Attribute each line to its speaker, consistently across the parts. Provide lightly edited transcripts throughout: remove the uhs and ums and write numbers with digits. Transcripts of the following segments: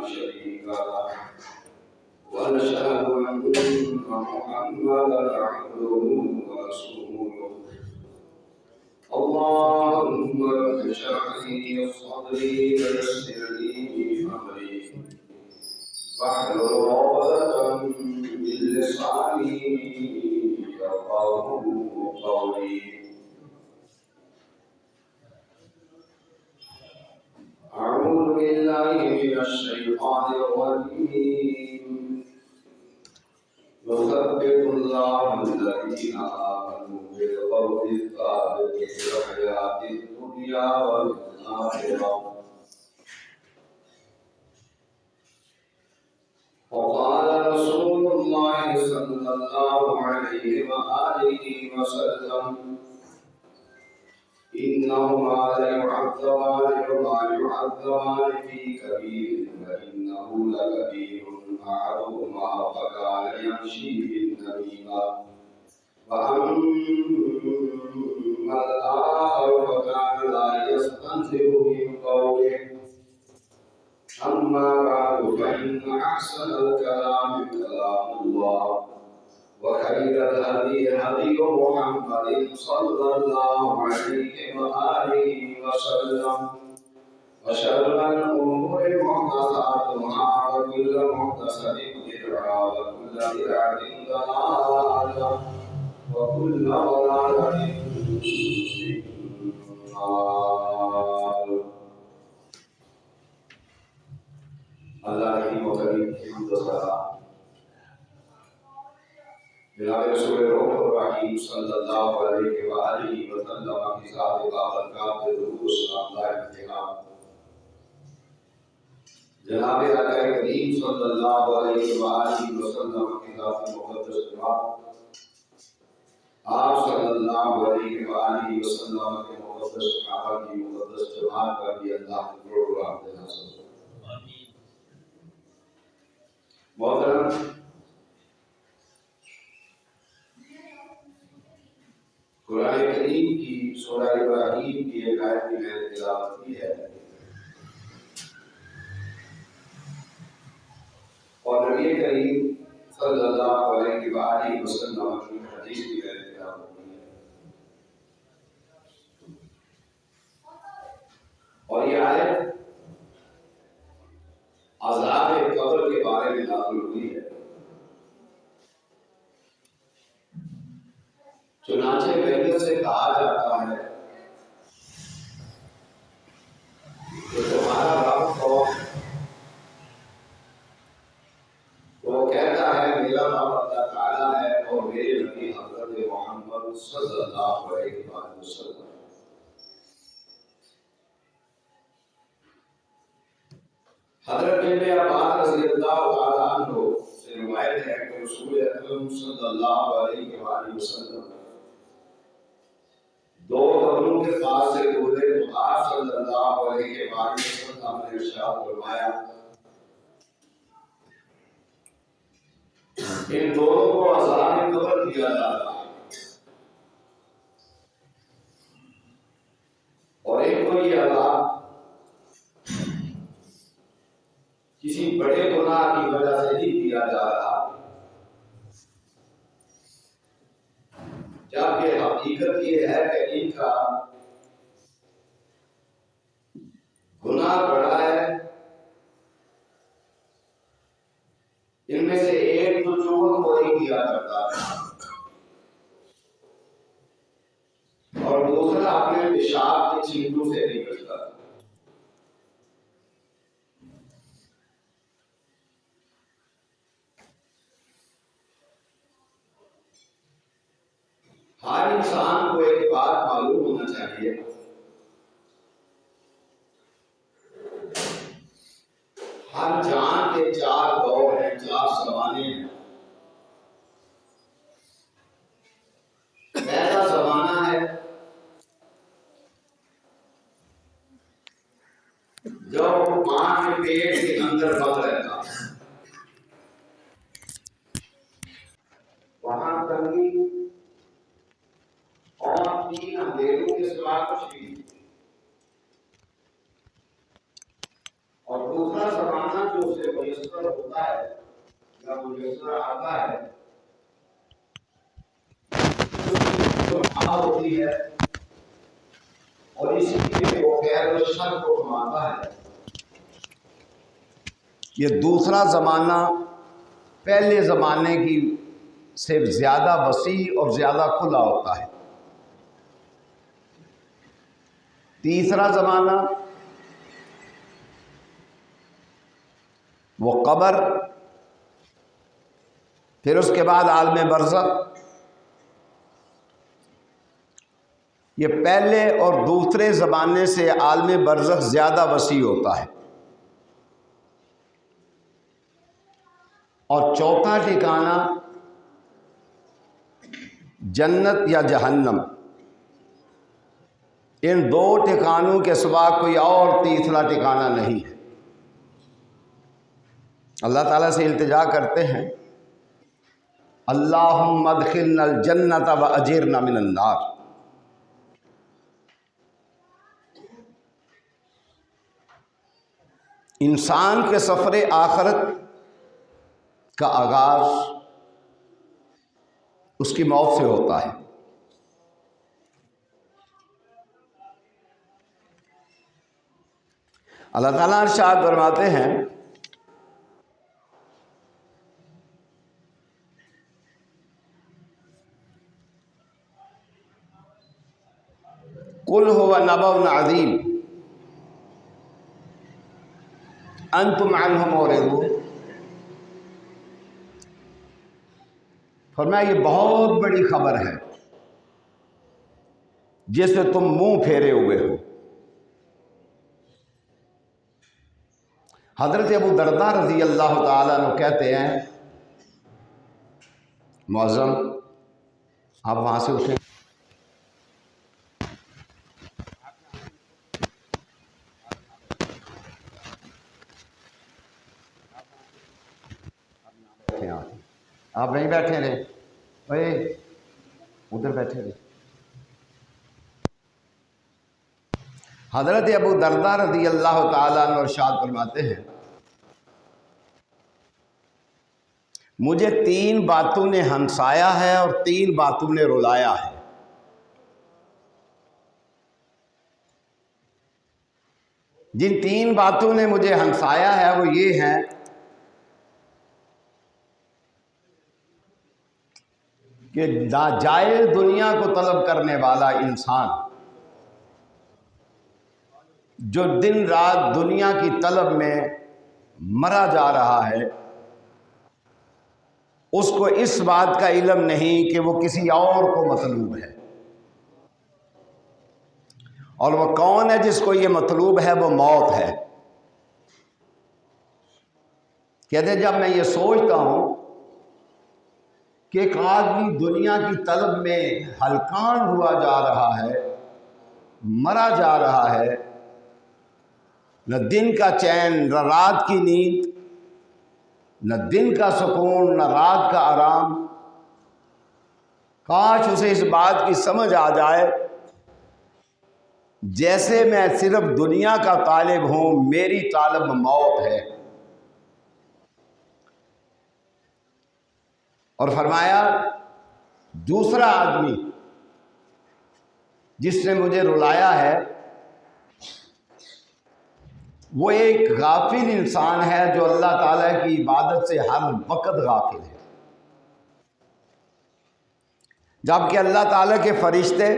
Speaker 1: شريك له ونشهد أن محمدا عبده ورسوله اللهم رب اشرح لي صدري ويسر لي أمري واحلل عقدة من لساني يفقهوا قولي أعوذ بالله من الشيطان الرجيم يثبت الله الذين آمنوا بالقول الثابت في الحياة الدنيا والآخرة وقال رسول الله صلى الله عليه وآله وسلم إنهما ليعذبان وما يعذبان في كبير وإنه لكبير أحدهما فكان يمشي بالنميمة وأما الآخر فكان لا يستنزه من قوله أما بعد فإن أحسن الكلام كلام الله وخير الهدي هدي محمد صلى الله عليه وآله وسلم وشر الأمور محدثاتها وكل محدثة بدعة وكل بدعة ضلالة وكل ضلالة في النار. اللہ رحیم و کریم کی حمد و ثنا جناب رسول روح الرحیم صلی اللہ علیہ وآلہ وسلم کی ذات بابرکات درود و سلام دائم انتقام جناب آقا کریم صلی اللہ علیہ وآلہ وسلم کی ذات مقدس جماعت آپ صلی اللہ علیہ وآلہ وسلم کے مقدس صحابہ کی مقدس جماعت کا بھی اللہ کی پروگرام دینا سکتا محترم قرآن کریم کی سورہ ابراہیم کی ایک آیت کی میں نے تلاوت کی ہے اور نبی کریم صلی اللہ علیہ وآلہ وسلم کی حدیث کی میں نے تلاوت کی ہے اور یہ آیت عذاب قبر کے بارے میں نازل ہوئی ہے. چنانچہ وحیت سے کہا جاتا ہے کہ تمہارا رب کون؟ وہ کہتا ہے میرا رب اللہ تعالیٰ ہے اور میرے نبی حضرت محمد صلی اللہ علیہ وسلم. حضرت ابن عباس رضی اللہ تعالیٰ عنہ سے روایت ہے کہ رسول اکرم صلی اللہ علیہ وآلہ وسلم دو قبروں کے پاس سے گزرے تو آپ صلی اللہ علیہ وآلہ وسلم نے ارشاد فرمایا ان دونوں کو عذاب قبر دیا جا رہا ہے اور ایک کو یہ عذاب کسی بڑے گناہ کی وجہ سے نہیں دیا جا رہا جبکہ حقیقت یہ ہے کہ ان کا گناہ بڑا ہے. ان میں سے ایک تو چغل خوری کیا کرتا تھا اور دوسرا اپنے پیشاب کے چھینٹوں سے نہیں بچتا تھا. ہر انسان کو ایک بات معلوم ہونا چاہیے ہر جان کے چار دور ہیں، چار زمانے ہیں. پہلا زمانہ ہے جب ماں کے پیٹ کے اندر بند رہتا وہاں تنگی اور تین اندھیروں کے سوا کچھ بھی نہیں. اور دوسرا زمانہ جو اسے میسر ہوتا ہے یا میسر آتا ہے ہوتی ہے اور اسی لیے وہ خیر و شر کو کماتا ہے. یہ دوسرا زمانہ پہلے زمانے کی سے زیادہ وسیع اور زیادہ کھلا ہوتا ہے. تیسرا زمانہ وہ قبر، پھر اس کے بعد عالم برزخ. یہ پہلے اور دوسرے زمانے سے عالم برزخ زیادہ وسیع ہوتا ہے. اور چوتھا ٹھکانہ جنت یا جہنم. ان دو ٹھکانوں کے سوا کوئی اور تیسرا ٹھکانہ نہیں ہے. اللہ تعالیٰ سے التجا کرتے ہیں اللہم ادخلنا الجنت واجرنا من النار. انسان کے سفر آخرت کا آغاز اس کی موت سے ہوتا ہے. اللہ تعالیٰ ارشاد فرماتے ہیں قل هو نبأ عظیم انتم عنہ معرضون. فرمایا یہ بہت بڑی خبر ہے جس سے تم منہ پھیرے ہوئے ہو. حضرت ابو درداء رضی اللہ تعالیٰ عنہ کہتے ہیں معظم آپ وہاں سے اٹھیں. آپ نہیں بیٹھے رہے اوے ادھر بیٹھے رہے. حضرت ابو درداء رضی اللہ تعالیٰ عنہ ارشاد فرماتے ہیں مجھے 3 باتوں نے ہنسایا ہے اور 3 باتوں نے رلایا ہے. جن 3 باتوں نے مجھے ہنسایا ہے وہ یہ ہیں کہ ناجائز دنیا کو طلب کرنے والا انسان جو دن رات دنیا کی طلب میں مرا جا رہا ہے اس کو اس بات کا علم نہیں کہ وہ کسی اور کو مطلوب ہے. اور وہ کون ہے جس کو یہ مطلوب ہے؟ وہ موت ہے. کہتے ہیں جب میں یہ سوچتا ہوں کہ ایک آدمی دنیا کی طلب میں ہلکان ہوا جا رہا ہے، مرا جا رہا ہے، نہ دن کا چین نہ رات کی نیند، نہ دن کا سکون نہ رات کا آرام. کاش اسے اس بات کی سمجھ آ جائے جیسے میں صرف دنیا کا طالب ہوں، میری طالب موت ہے. اور فرمایا دوسرا آدمی جس نے مجھے رلایا ہے وہ ایک غافل انسان ہے جو اللہ تعالیٰ کی عبادت سے ہر وقت غافل ہے. جبکہ اللہ تعالیٰ کے فرشتے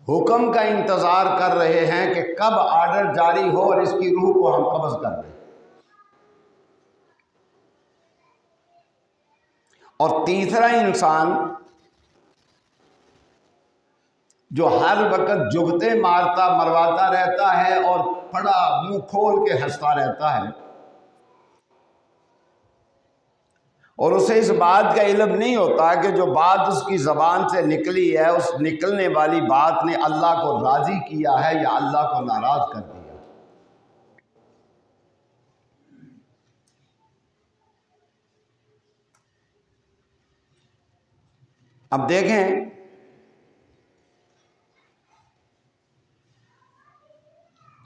Speaker 1: حکم کا انتظار کر رہے ہیں کہ کب آرڈر جاری ہو اور اس کی روح کو ہم قبض کر دیں. اور تیسرا انسان جو ہر وقت جگتے مارتا مرواتا رہتا ہے اور پڑا منہ کھول کے ہنستا رہتا ہے اور اسے اس بات کا علم نہیں ہوتا کہ جو بات اس کی زبان سے نکلی ہے اس نکلنے والی بات نے اللہ کو راضی کیا ہے یا اللہ کو ناراض کر دیا. اب دیکھیں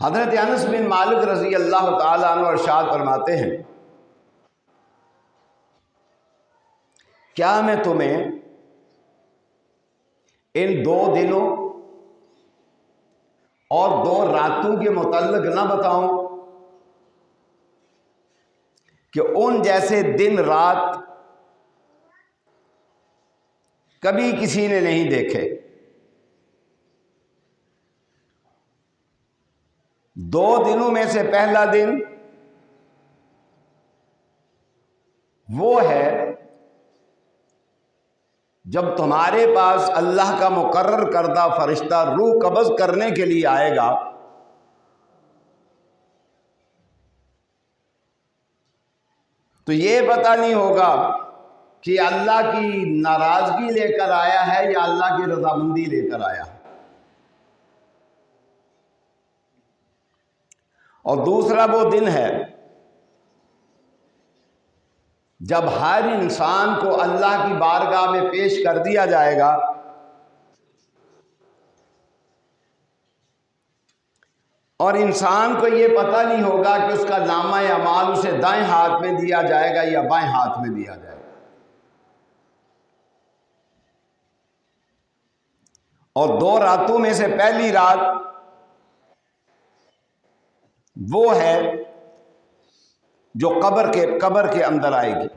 Speaker 1: حضرت انس بن مالک رضی اللہ تعالیٰ عنہ ارشاد فرماتے ہیں، کیا میں تمہیں ان 2 دنوں اور 2 راتوں کے متعلق نہ بتاؤں کہ ان جیسے دن رات کبھی کسی نے نہیں دیکھے۔ 2 دنوں میں سے پہلا دن وہ ہے جب تمہارے پاس اللہ کا مقرر کردہ فرشتہ روح قبض کرنے کے لیے آئے گا، تو یہ پتہ نہیں ہوگا کہ اللہ کی ناراضگی لے کر آیا ہے یا اللہ کی رضامندی لے کر آیا ہے۔ اور دوسرا وہ دن ہے جب ہر انسان کو اللہ کی بارگاہ میں پیش کر دیا جائے گا اور انسان کو یہ پتہ نہیں ہوگا کہ اس کا نامہ اعمال اسے دائیں ہاتھ میں دیا جائے گا یا بائیں ہاتھ میں دیا جائے گا۔ اور 2 راتوں میں سے پہلی رات وہ ہے جو قبر کے اندر آئے گی،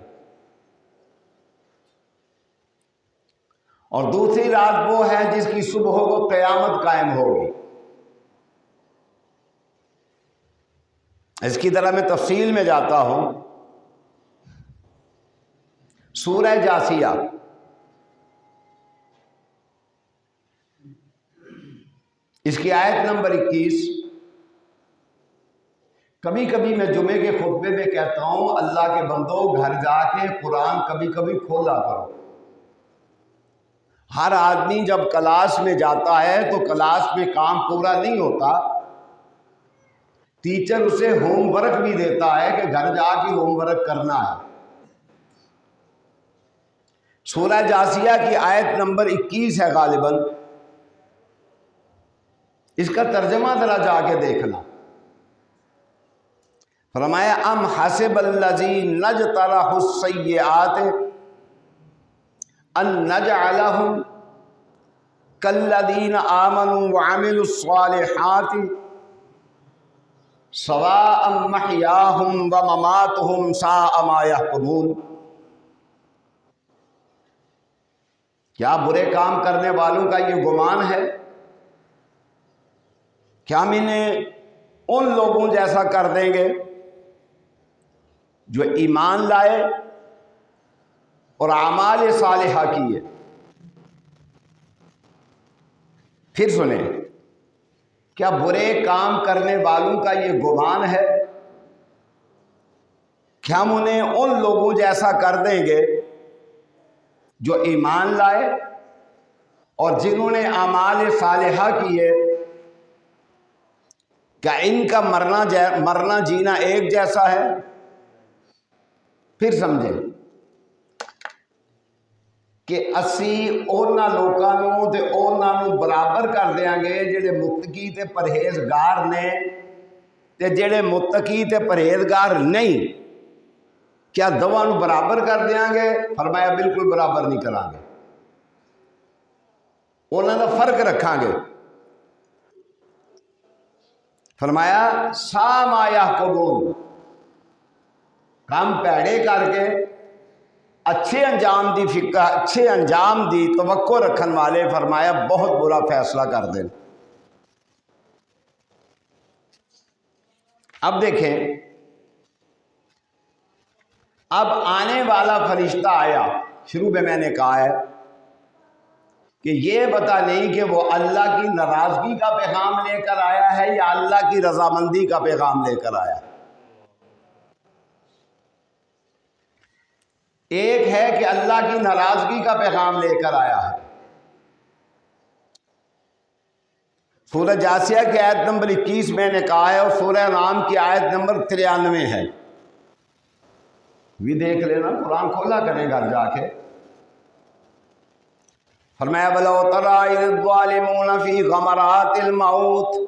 Speaker 1: اور دوسری رات وہ ہے جس کی صبح کو قیامت قائم ہوگی۔ اس کی طرح میں تفصیل میں جاتا ہوں۔ سورہ جاثیہ اس کی آیت نمبر 21، کبھی کبھی میں جمعے کے خطبے میں کہتا ہوں اللہ کے بندو گھر جا کے قرآن کبھی کبھی کھولا کرو۔ ہر آدمی جب کلاس میں جاتا ہے تو کلاس میں کام پورا نہیں ہوتا، ٹیچر اسے ہوم ورک بھی دیتا ہے کہ گھر جا کے ہوم ورک کرنا ہے۔ سورہ جاثیہ کی آیت نمبر 21 ہے غالباً، اس کا ترجمہ ذرا جا کے دیکھنا۔ فرمایا ام حسب الذین اجترحوا السیئات ان نجعلہم کالذین آمنوا وعملوا الصالحات سواء محیاہم ومماتہم ساء ما یحکمون۔ کیا برے کام کرنے والوں کا یہ گمان ہے کیا ہم انہیں ان لوگوں جیسا کر دیں گے جو ایمان لائے اور اعمال صالحہ کیے؟ پھر سنیں، کیا برے کام کرنے والوں کا یہ گمان ہے کہ ہم انہیں ان لوگوں جیسا کر دیں گے جو ایمان لائے اور جنہوں نے اعمال صالحہ کیے؟ کیا ان کا مرنا جینا ایک جیسا ہے؟ پھر سمجھیں کہ اسی اونا لوکاں نوں تے اونا نوں برابر کر دیاں گے جڑے متقی تے پرہیزگار نے تے جڑے متقی تے پرہیزگار نہیں، کیا دونوں نوں برابر کر دیاں گے؟ فرمایا بالکل برابر نہیں کران گے، انہاں دا فرق رکھاں گے۔ فرمایا ساء ما یحکمون، کام پیڑے کر کے اچھے انجام دی توقع رکھن والے فرمایا بہت برا فیصلہ کر دیں۔ اب دیکھیں، اب آنے والا فرشتہ آیا، شروع میں نے کہا ہے کہ یہ پتہ نہیں کہ وہ اللہ کی ناراضگی کا پیغام لے کر آیا ہے یا اللہ کی رضامندی کا پیغام لے کر آیا ہے۔ ایک ہے کہ اللہ کی ناراضگی کا پیغام لے کر آیا ہے۔ سورہ جاثیہ کی آیت نمبر 21 میں نے کہا ہے، اور سورہ انعام کی آیت نمبر 93 ہے، بھی دیکھ لینا، قرآن کھولا کریں گھر جا کے۔ فرمایا وَلَوْ تَرَىٰ إِذِ الظَّالِمُونَ فِي غَمَرَاتِ الْمَوْتِ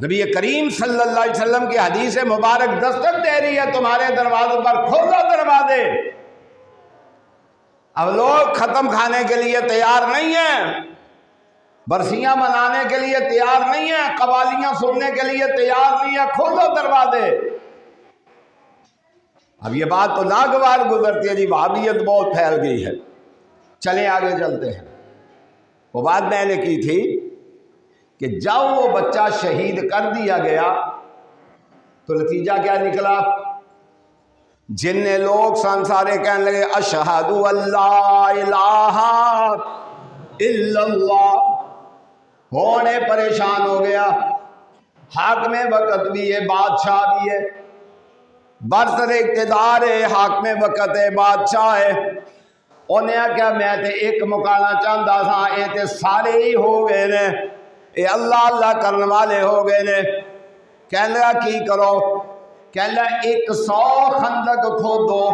Speaker 1: نبی کریم صلی اللہ علیہ وسلم کی حدیث مبارک دستک دے رہی ہے تمہارے دروازوں پر، کھولو دروازے۔ اب لوگ ختم کھانے کے لیے تیار نہیں ہیں، برسیاں منانے کے لیے تیار نہیں ہیں، قوالیاں سننے کے لیے تیار نہیں ہیں، کھولو دروازے۔ اب یہ بات تو ناگوار گزرتی ہے جی، وہابیت بہت پھیل گئی ہے، چلیں آگے چلتے ہیں۔ وہ بات میں نے کی تھی کہ جب وہ بچہ شہید کر دیا گیا تو نتیجہ کیا نکلا؟ جن لوگ سارے کہنے لگے اشہد اللہ الہ الا اللہ، ہونے پریشان ہو گیا۔ حاکم وقت بھی ہے، بادشاہ بھی ہے، برسر اقتدار ہے، حاکم وقت ہے، بادشاہ ہے۔ انہیں کیا میں تے ایک مکانا چاہتا سا، اے تے سارے ہی ہو گئے نے، اے اللہ اللہ کرنے والے ہو گئے نے۔ کہنے لگا کی کرو؟ کہنے لگا 100 خندق کھودو،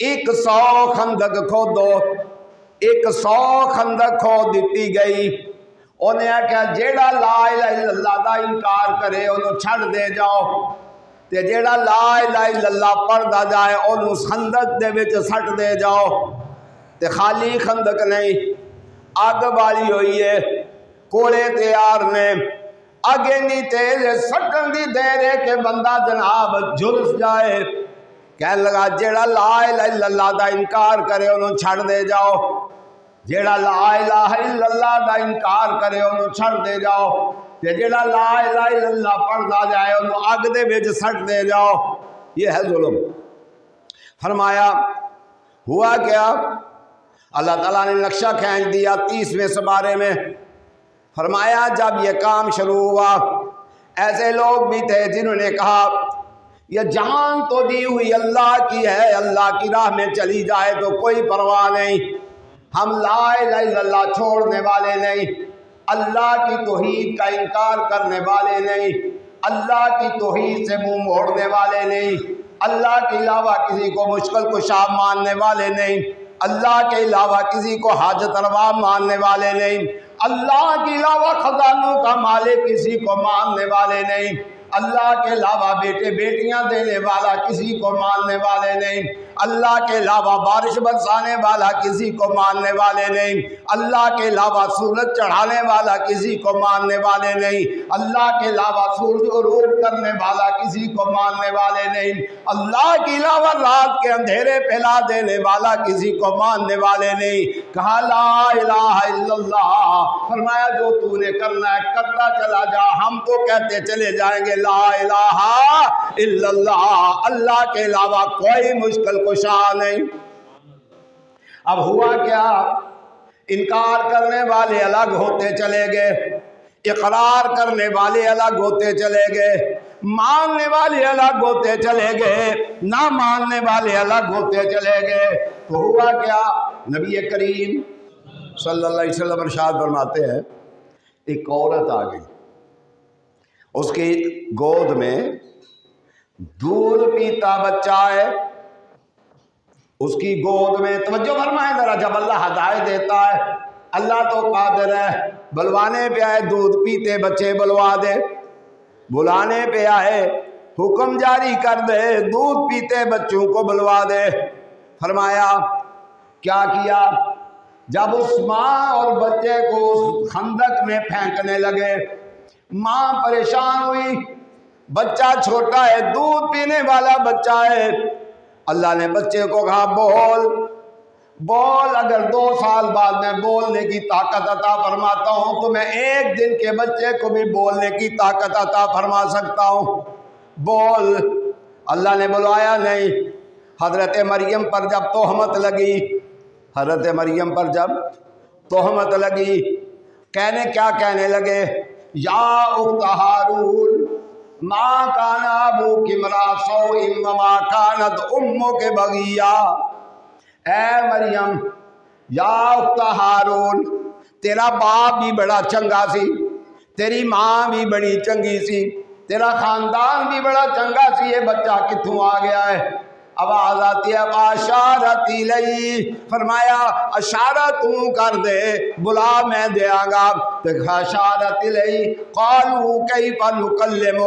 Speaker 1: 100 خندق کھودو۔ 100 خندق کھود دیتی گئی۔ انہیں کہا جیڑا لا الہ الا اللہ دا انکار کرے انہوں چھڑ دے جاؤ، تے جیڑا لا الہ الا اللہ پڑھدا جائے انہوں خندق دے وچ سٹ دے جاؤ۔ تے خالی خندق نہیں، اگ بالی ہوئی ہے، کوڑے تیار نے، اگے نہیں تیز سٹن دی دیر ہے کہ بندہ جناب جھلس جائے۔ کہنے لگا جیڑا لا الہ الا اللہ دا انکار کرے انہوں چھڑ دے جاؤ، جیڑا لا الہ الا اللہ دا انکار کرے انہوں چھڑ دے جاؤ، تے جیڑا لا الہ الا اللہ پڑھدا جائے انہوں اگ دے وچ سٹ دے جاؤ۔ یہ ہے ظلم۔ فرمایا ہوا کیا؟ اللہ تعالیٰ نے نقشہ کھینچ دیا 30ویں سپارے میں۔ فرمایا جب یہ کام شروع ہوا، ایسے لوگ بھی تھے جنہوں نے کہا یہ جان تو دی ہوئی اللہ کی ہے، اللہ کی راہ میں چلی جائے تو کوئی پرواہ نہیں، ہم لا الہ الا اللہ چھوڑنے والے نہیں، اللہ کی توحید کا انکار کرنے والے نہیں، اللہ کی توحید سے منہ موڑنے والے نہیں، اللہ کے علاوہ کسی کو مشکل کشا ماننے والے نہیں، اللہ کے علاوہ کسی کو حاجت روا ماننے والے نہیں، اللہ کے علاوہ خزانوں کا مالک کسی کو ماننے والے نہیں، اللہ کے علاوہ بیٹے بیٹیاں دینے والا کسی کو ماننے والے نہیں، اللہ کے علاوہ بارش برسانے والا کسی کو ماننے والے نہیں، اللہ کے علاوہ سورج چڑھانے والا کسی کو ماننے والے نہیں، اللہ کے علاوہ سورج غروب کرنے والا کسی کو ماننے والے نہیں، اللہ کے علاوہ رات کے اندھیرے پھیلا دینے والا کسی کو ماننے والے نہیں۔ کہا لا الہ الا اللہ، فرمایا جو تو نے کرنا ہے کرتا چلا جا، ہم تو کہتے چلے جائیں گے لا الہ الا اللہ، اللہ کے علاوہ کوئی مشکل کشا نہیں۔ اب ہوا کیا؟ انکار کرنے والے الگ ہوتے چلے گئے، اقرار کرنے والے الگ ہوتے چلے گئے، ماننے والے الگ ہوتے چلے گئے، نہ ماننے والے الگ ہوتے چلے گئے۔ تو ہوا کیا؟ نبی کریم صلی اللہ علیہ وسلم ارشاد فرماتے ہیں ایک عورت آ گئی، اس کی گود میں دودھ پیتا بچہ ہے، اس کی گود میں، توجہ فرمائیں ذرا، جب اللہ ہدایت دیتا ہے اللہ تو قادر ہے، بلوانے پہ آئے دودھ پیتے بچے بلوا دے، بلانے پہ آئے حکم جاری کر دے دودھ پیتے بچوں کو بلوا دے۔ فرمایا کیا کیا؟ جب اس ماں اور بچے کو اس خندق میں پھینکنے لگے، ماں پریشان ہوئی، بچہ چھوٹا ہے، دودھ پینے والا بچہ ہے، اللہ نے بچے کو کہا بول بول، اگر 2 سال بعد میں بولنے کی طاقت عطا فرماتا ہوں تو میں 1 دن کے بچے کو بھی بولنے کی طاقت عطا فرما سکتا ہوں، بول۔ اللہ نے بلوایا نہیں۔ حضرت مریم پر جب تہمت لگی، حضرت مریم پر جب تہمت لگی، کیا کہنے لگے؟ یا اخت ہارون ما کان ابوک امرا سوء وما کانت امک بغیا، اے مریم، یا اخت ہارون، تیرا باپ بھی بڑا چنگا سی، تیری ماں بھی بڑی چنگی سی، تیرا خاندان بھی بڑا چنگا سی، یہ بچہ کتوں آ گیا ہے؟ آواز آتی ہے اشارت الیہ، فرمایا اشارہ تو کر دے، بلا میں دیاں گا۔ اشارت الیہ قالوا کیف نکلم،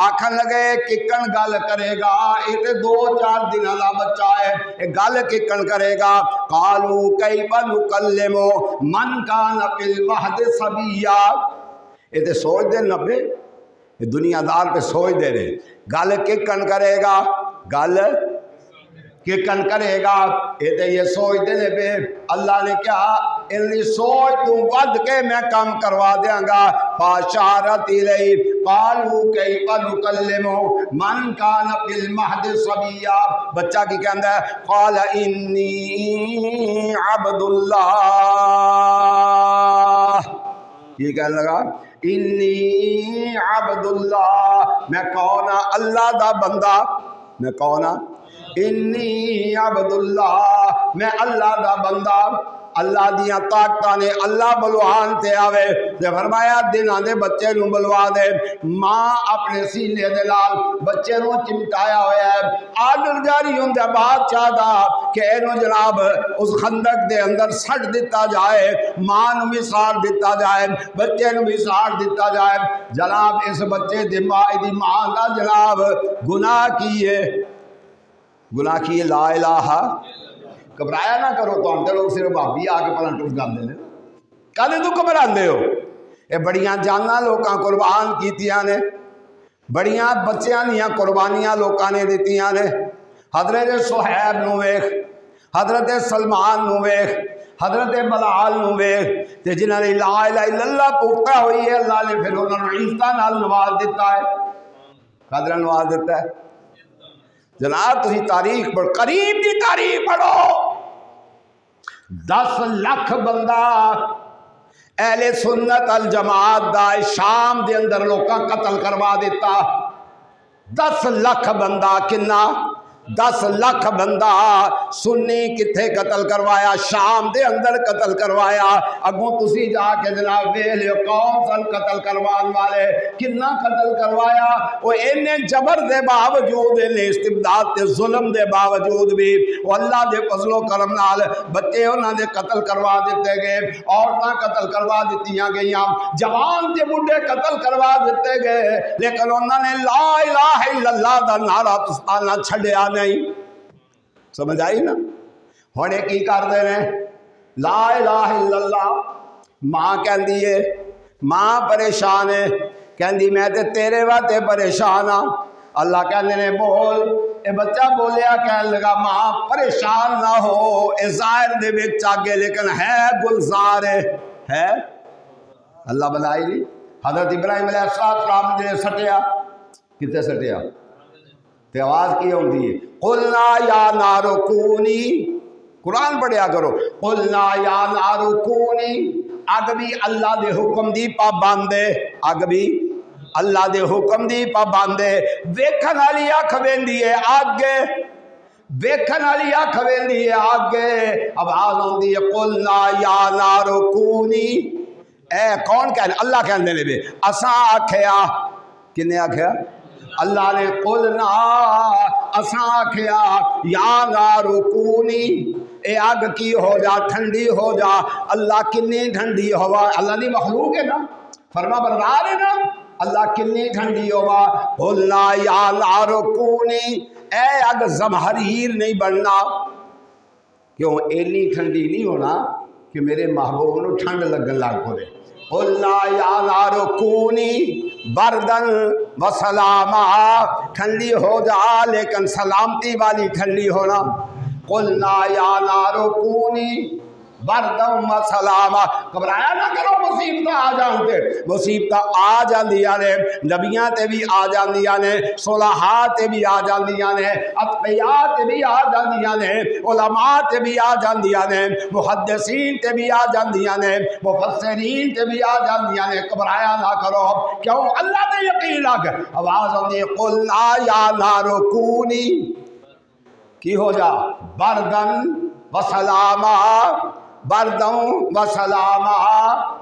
Speaker 1: آکھن لگے ککن گل کرے گا، یہ تے 2-4 دن دا بچہ ہے، یہ گل ککن کرے گا۔ قالوا کیف نکلم من کان فی المہد صبیا، یہ تے سوچ دے نبے، یہ دنیا دار پہ سوچ دے رہے، گل ککن کرے گا، گل ککن کرے گا، یہ تے یہ سوچ دے لے پہ۔ اللہ نے کہا انہی سوچ تو ود کے میں کام کروا دیاں گا۔ فاشارت الیہ قالوا کیف نکلم من کان فی المہد صبیا، بچہ کی کہندا ہے قال انی عبد اللہ، یہ کہنے لگا انی عبد اللہ، میں کون ہاں؟ اللہ دا بندہ، میں کون ہاں؟ انی عبد اللہ، میں اللہ دا بندہ۔ اللہ دیاں طاقتاں نے اللہ بلوان تے آوے تے فرمایا دناں دے بچے نو بلوا دے۔ ماں اپنے سینے دے لال بچے نو چمٹایا ہویا ہے، آرڈر جاری ہوندا بادشاہ دا کہ اینو جناب اس خندق دے اندر سٹ دتا جائے، ماں نو بھی ساڑ دتا جائے، بچے نو بھی ساڑ دتا جائے۔ جناب اس بچے دی ماں دا جناب گناہ کیے، گناہ کیے لا الہ، گھبرایا نہ کرو، تو ہم لوگ صرف بھابی آ کے پہلے ٹوٹ جاندے نے، کدے تو گھبراندے ہو؟ یہ بڑیاں جاناں لوکاں قربان کیتیاں نے، بڑیاں بچیاں دیاں قربانیاں لوکاں نے دتیاں نے۔ حضرت صہیب نو ویکھ، حضرت سلمان نو ویکھ، حضرت بلال نو ویکھ، تے جنہاں نے لا الہ الا اللہ پختہ ہوئی ہے، اللہ نے پھر انہاں نو عزت نال نواز دیتا ہے، قدر نواز دیتا ہے۔ جناب تسی تاریخ پڑھ، قریب دی تاریخ پڑھو، 10 لاکھ بندہ اہل سنت الجماعت دا شام دے اندر لوکاں قتل کروا دیتا۔ 10 لاکھ بندہ، کنا 10 لاکھ بندہ سنی کتھے قتل کروایا؟ شام دے اندر قتل کروایا۔ اگوں تسی جا کے جناب ویلے کون سن قتل کروان والے، کنا قتل کروایا؟ وہ اینے جبر دے باوجود، اینے استبداد تے ظلم دے باوجود بھی وہ اللہ دے فضل و کرم نال بچے انہاں دے قتل کروا دیتے گئے، عورتاں قتل کروا دیتیاں گئیاں، جوان تے بڈھے قتل کروا دیتے گئے، لیکن انہاں نے لا الہ الا اللہ دا نعرہ آنا چھڑیا نہیں۔ سمجھ آئی نا؟ ہونے کی کر دے رہے لا الہ الا اللہ، ماں کہندی ہے، ماں پریشان ہے، کہندی میں تے تیرے واسطے پریشان ہاں۔ اللہ کہندے نے بول، اے بچہ بولیا، کہنے لگا ماں پریشان نہ ہو، اے ظاہر دے وچ آگے لیکن ہے گلزار ہے۔ اللہ بنائی نہیں۔ حضرت ابراہیم علیہ السلام نے سٹیا، کتے سٹیا؟ تے آواز کی ہوندی ہے قلنا یا نار کونی، قرآن پڑھیا کرو، قلنا یا نار کونی، اگ بھی اللہ دے حکم دی پابند ہے، اگ بھی اللہ دے حکم دی پابند ہے۔ ویکھن والی اکھ ویندی ہے اگے، ویکھن والی اکھ ویندی ہے اگے، آواز ہوندی ہے قلنا یا نار کونی، اے کون کہنے؟ اللہ کہندے نے بے اساں آکھیا، کنے آکھیا؟ اللہ نے قلنا اساں آکھیا یا نار کونی، اے آگ کی ہو جا، ٹھنڈی ہو جا۔ اللہ کنی ٹھنڈی ہوا؟ اللہ دی مخلوق ہے نا، فرما بردار ہے نا، اللہ کنی ٹھنڈی ہوا؟ قلنا یا نار کونی، اے آگ زمہریر نہیں بننا، کیوں اینی ٹھنڈی نہیں ہونا کہ میرے محبوب نو ٹھنڈ لگن لگ پڑے۔ قلنا یا نار کونی بردن و سلاما، ٹھنڈی ہو جا لیکن سلامتی والی ٹھنڈی ہونا۔ قلنا یا نار کونی بردن و سلاما، گھبرایا نہ کرو، مصیبت آ جانتے، مصیبت آ جاندیاں نے، نبیاں تے بھی آ جاندیاں نے، صلحاء تے بھی آ جاندیاں نے، اتقیاء تے بھی آ جاندیاں نے، علماء تے بھی آ جاندیاں نے، محدثین تے بھی آ جاندیاں نے، مفسرین تے بھی آ جاندیاں نے، گھبرایا نہ کرو، کیوں اللہ تے یقین رکھ۔ آواز ہوندی قلنا یا نار کونی، کی ہو جا؟ بردن و سلاما، بردوں و سلاما،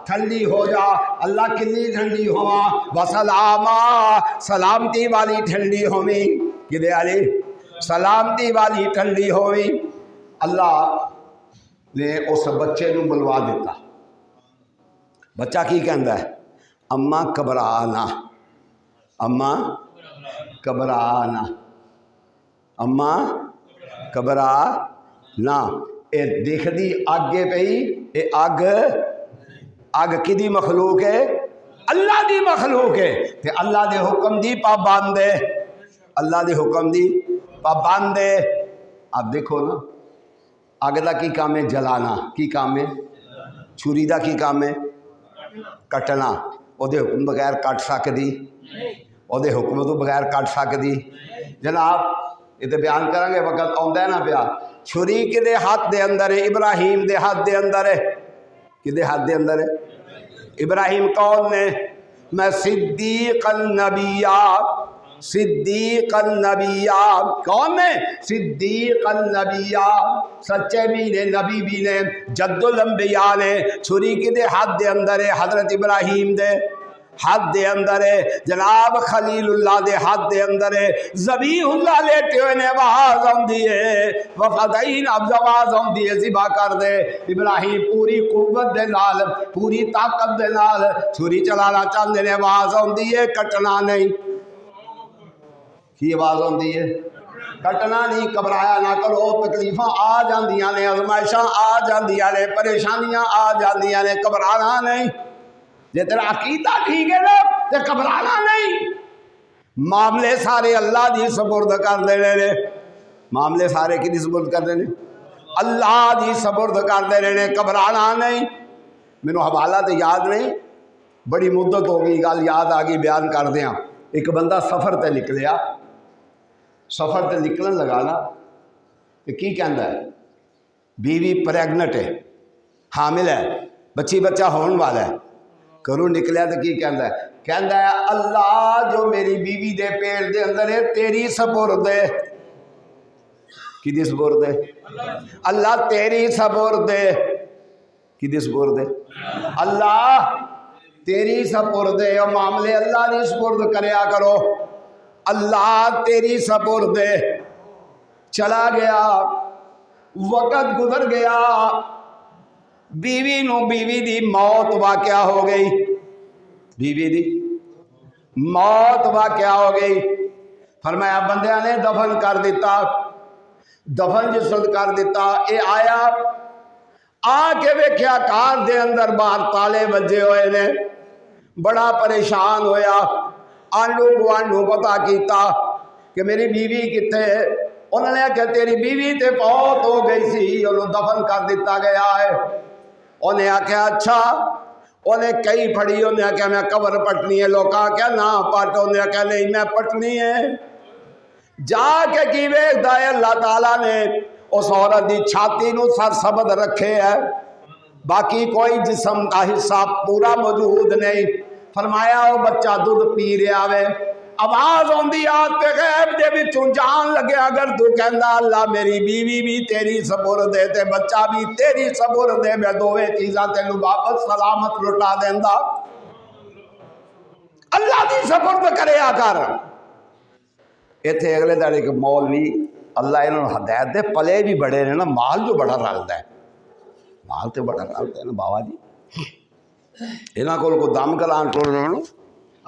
Speaker 1: ٹھنڈی ہو جا۔ اللہ کنی ٹھنڈی ہوا؟ و سلاما، سلامتی والی ٹھنڈی ہومی، کدے علی سلامتی والی ٹھنڈی ہوئی۔ اللہ نے اس بچے نو بلوا دیتا۔ بچہ کی کہندا ہے؟ اماں گھبرا نہ، اماں گھبرا نہ، اماں گھبرا نہ۔ اے دیکھ دی اگے پئی، اے اگ کدی مخلوق ہے؟ اللہ دی مخلوق ہے، تے اللہ دے حکم دی پابند ہے، اللہ دے حکم دی پابند ہے۔ اب دیکھو نا، اگ دا کی کام ہے؟ جلانا۔ کی کام ہے؟ چھری دا کی کام ہے؟ کٹنا۔ او دے حکم بغیر کٹ سکدی؟ او دے حکم تو بغیر کٹ سکدی؟ جناب یہ تو بیان کریں گے، وقت آندا ہے نا پیا۔ چھری کدے ہاتھ دے اندر ہے؟ ابراہیم دے ہاتھ دے اندر ہے۔ کدے ہاتھ دے اندر ہے؟ ابراہیم کون نے؟ میں صدیق النبیہ، صدیق النبیہ۔ کون نے؟ صدیق النبیہ، سچے بھی نے، نبی بھی نے، جد الانبیاء نے۔ چھری کدے ہاتھ دے اندر ہے؟ حضرت ابراہیم دے ہاتھ دے اندر ہے۔ جناب خلیل اللہ دے ہاتھ دے اندر ہے۔ ذبیح اللہ لیٹے ہوئے نے، آواز آندی ہے وفدین، اب آواز آندی ہے ذبح کر دے۔ ابراہیم پوری قوت دے نال، پوری طاقت دے نال چھری چلانا چاہتے نے، آواز آندی ہے کٹنا نہیں۔ کی آواز آندی ہے؟ کٹنا نہیں۔ گھبرایا نہ کرو، تکلیفاں آ جاندیاں نے، آزمائشاں آ جاندیاں نے، پریشانیاں آ جاندیاں نے، گھبرانا نہیں۔ جے تیرا عقیدہ ٹھیک ہے نا تے گھبرانا نہیں۔ معاملے سارے اللہ دی سپرد کر دینے نے، معاملے سارے کی سپرد کر دینے؟ اللہ دی سپرد کر دینے نے، گھبرانا نہیں۔ مینوں حوالہ تو یاد نہیں، بڑی مدت ہو گئی، گل یاد آ گئی، بیان کر دیاں۔ ایک بندہ سفر تے نکلیا، سفر تے نکلن لگا نا تے کی کہندا ہے؟ بیوی پریگنٹ ہے، حامل ہے، بچی بچہ ہون والا ہے۔ گھروں نکلیا تو کی کہندا ہے؟ کہندا ہے اللہ جو میری بیوی دے پیٹ دے اندر ہے تیری سپرد ہے۔ کدی سپرد ہے؟ اللہ تیری سپرد ہے۔ کدی سپرد ہے؟ اللہ تیری سپرد ہے۔ اور معاملے اللہ دی سپرد کریا کرو، اللہ تیری سپرد ہے۔ چلا گیا، وقت گزر گیا، بیوی نو بیوی دی موت واقعہ ہو گئی، بیوی دی موت واقعہ ہو گئی۔ فرمایا بندیاں نے دفن کر دیتا، دفن جسد کر دیتا۔ اے آیا آ کے ویکھیا کار دے اندر باہر تالے بجے ہوئے نے، بڑا پریشان ہویا۔ آنڈو گوانڈو پتا کیتا کہ میری بیوی کتے ہے؟ انہوں نے کہا تیری بیوی تے فوت ہو گئی سی، انہوں دفن کر دیتا گیا ہے۔ انہیں آکھیا اچھا، انہیں کئی پڑھی، انہیں آکھیا میں قبر پٹنی ہے، لوگ آکھیا نہ پٹ، انہیں آکھیا نہیں میں پٹنی ہے۔ جا کے کی ویکھدا ہے اللہ تعالیٰ نے اس عورت دی چھاتی نو سر سبد رکھے ہے، باقی کوئی جسم کا حصہ پورا موجود نہیں۔ فرمایا وہ بچہ دودھ پی رہا ہے، آواز آندی آت پہ غیب دے وچوں جان لگے اگر تو کہندا اللہ میری بیوی بھی تیری سپرد ہے تے بچہ بھی تیری سپرد ہے، میں دوویں چیزاں تینوں واپس سلامت لٹا دیندا۔ اللہ دی سپرد کریا کر۔ ایتھے اگلے دن ایک مولوی، اللہ انہوں نے ہدایت دے، پلے بھی بڑے نے نا، مال جو بڑا رلدا ہے، مال تے بڑا رلدا ہے نا بابا جی۔ انہاں کول کو دم کلان ٹر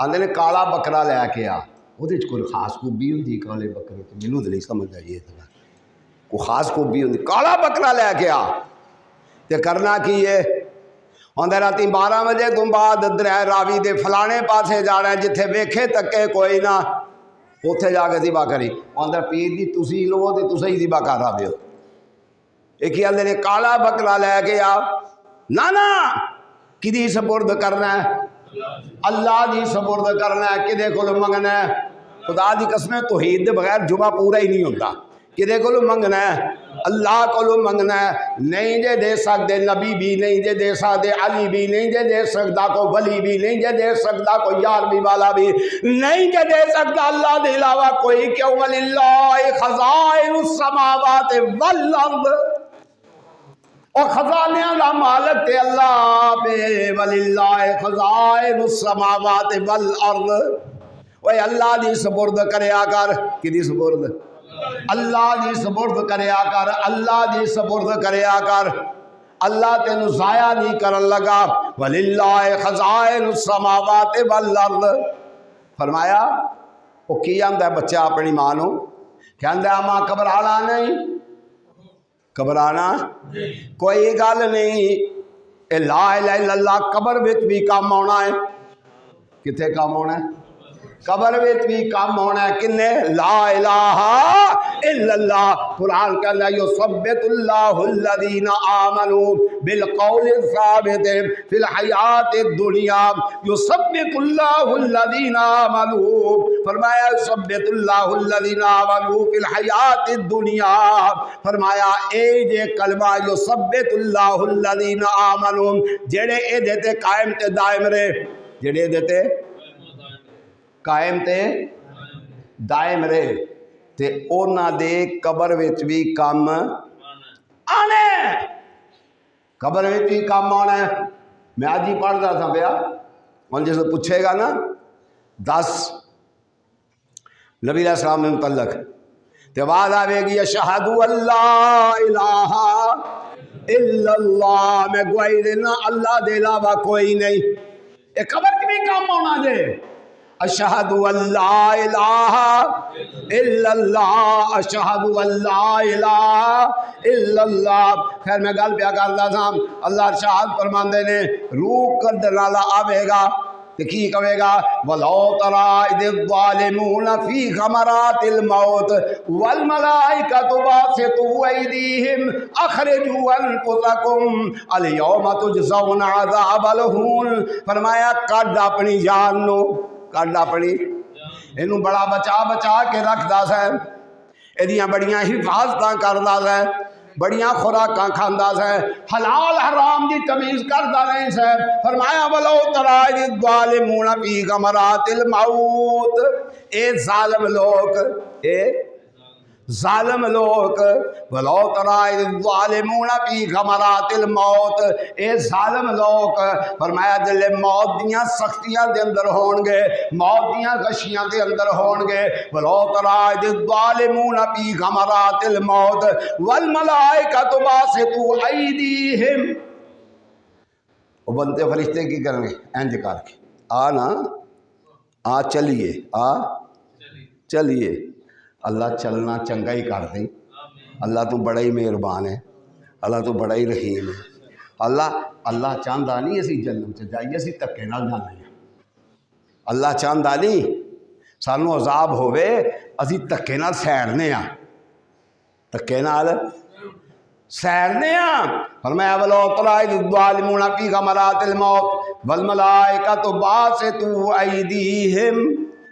Speaker 1: آندے نے کالا بکرا لے کے آ، وہ کوئی خاص خوبی ہوندی کالے بکرے تے، مینوں تے نہیں سمجھ آئی یہ کوئی خاص خوبی ہوندی۔ کالا بکرا لے کے آ تے کرنا کی ہے؟ آندے راتی 12 بجے تو بعد دریا راوی دے فلانے پاسے جانا ہے جتھے ویکھے تکے کوئی نہ، اوتھے جا کے ذبح کری۔ آندا پیر دی تسی لو تے تسی ہی ذبح کر آوے ہو۔ ایک آندے نے کالا بکرا لے کے آ، نہ کدی سپرد کرنا ہے؟ اللہ دی سپرد کرنا ہے۔ کدے کول منگنا ہے؟ خدا دی قسم توحید دے بغیر جمعہ پورا ہی نہیں ہوتا۔ کدے کول منگنا ہے؟ اللہ کولو منگنا ہے۔ نہیں جے دے سکتے نبی بھی نہیں جے دے سکتے، علی بھی نہیں جے دے سکتا، کوئی ولی بھی نہیں جے دے سکتا، کوئی یار بھی والا بھی نہیں جے دے سکتا اللہ دے علاوہ کوئی۔ کیوں؟ وللہ خزائن السماوات والارض، اور خزانیاں دا مالک تے اللہ پہ، وللہ خزائن السماوات والارض۔ اوے اللہ دی سپرد کریا کر۔ کدی سپرد؟ اللہ دی سپرد کریا کر، اللہ دی سپرد کریا کر، اللہ تینو ضائع نہیں کرن لگا۔ وَلِلَّهِ خَزَائِنُ السَّمَاوَاتِ وَالْأَرْضِ، فرمایا وہ کی آندا ہے بچہ اپنی ماں نو، کہندا ہے ماں گھبرانا نہیں، گھبرانا کوئی گل نہیں، اے لا الہ الا اللہ قبر وچ بھی کام آنا ہے۔ کتنے کام ہونا ہے؟ قبر وچ بھی کام ہونا ہے۔ کنے؟ لا الہ الا اللہ۔ قرآن کہندا ہے یثبت اللہ الذین آمنوا بالقول الثابت فی الحیات الدنیا، یثبت اللہ الذین آمنوا، فرمایا یثبت اللہ الذین آمنوا فی الحیات الدنیا، فرمایا اے جے کلمہ یثبت اللہ الذین آمنوا، جڑے اے تے قائم تے دائم رہے، جڑے دیتے قائم تے دائم رہے تے اونا دے قبر وچ بھی کام آنے، قبر وچ بھی کام آنا ہے۔ میں آج ہی پڑھتا تھا پیا، اور جیسے پوچھے گا نا 10 نبی علیہ السلام میں متعلق تے بعد آوے گی اشہد اللہ الہ الا اللہ، میں گواہی دینا اللہ دے علاوہ کوئی نہیں، اے قبر کی بھی کام آنا دے۔ اشہد اللہ الہ الا اللہ، اشہد اللہ الہ الا اللہ۔ خیر میں گل پیا کردا تھا، اللہ ارشاد فرماندے نے روح کڈن والا آوے گا تے کی کہے گا وَلَوْ تَرَىٰ إِذِ الظَّالِمُونَ فِي غَمَرَاتِ الْمَوْتِ وَالْمَلَائِكَةُ بَاسِطُو أَيْدِيهِمْ أَخْرِجُوا أَنفُسَكُمْ الْيَوْمَ تُجْزَوْنَ عَذَابَ الْهُونِ، فرمایا کڈ اپنی جان نو، کڈ اپنی، اینو بڑا بچا بچا کے رکھدا سا، ایدیاں بڑیاں حفاظتاں کردا سا، بڑیاں خوراکاں کھاندا سا، حلال حرام دی تمیز کردا نہیں سا۔ فرمایا وَلَوْ تَرَىٰ إِذِ الظَّالِمُونَ فِي غَمَرَاتِ الْمَوْتِ، اے ظالم لوگ، اے ظالم لوگ، وَلَوْ تَرَىٰ إِذِ الظَّالِمُونَ فِي غَمَرَاتِ الْمَوْتِ، اے ظالم لوگ، فرمایا جلے موت دیاں سختیاں دے اندر ہون گے، موت دیاں غشیاں دے اندر ہون گے، وَلَوْ تَرَىٰ إِذِ الظَّالِمُونَ فِي غَمَرَاتِ الْمَوْتِ وَالْمَلَائِكَةُ بَاسِطُو أَيْدِيهِمْ، وہ بنتے فرشتے کی کریں گے اینج کر کے آ نا آ چلیے، آ چلیے، اللہ چلنا چنگا ہی کر دیں، اللہ تو بڑا ہی مہربان ہے، اللہ تو بڑا ہی رحیم ہے۔ اللہ چاہتا نہیں اسی جنم سے جائیے، اسی دھکے نال جانے ہیں، اللہ چاہتا نہیں سانو عذاب ہوئے اسی دھکے نال سیڑنے ہاں، دھکے نال سیڑنے ہاں۔ فرمایا وَلَوْ تَرَىٰ إِذِ الظَّالِمُونَ فِي غَمَرَاتِ الْمَوْتِ وَالْمَلَائِكَةُ بَاسِطُو أَيْدِيهِمْ،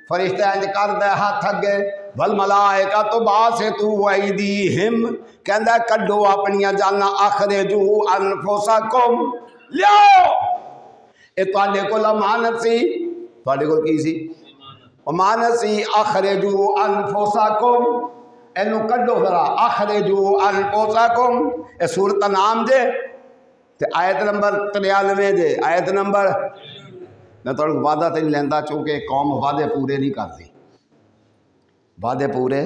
Speaker 1: فرشتے انج کردے ہاتھ اگے، وَالْمَلَائِكَةُ بَاسِطُو أَيْدِيهِمْ، کہندا کڈو اپنیاں جاناں، اخرجوا انفسکم، لیاؤ، اے تواڈے کول امانت سی، تواڈے کول کی سی؟ امانت سی، اخرجوا انفسکم، اینو کڈو ذرا، اخرجوا انفسکم، اے سورۃ انعام دے تے آیت نمبر 93 دے، آیت نمبر، میں تو وعدہ تے نہیں لیندا چونکہ قوم وعدے پورے نہیں کرتی، وعدے پورے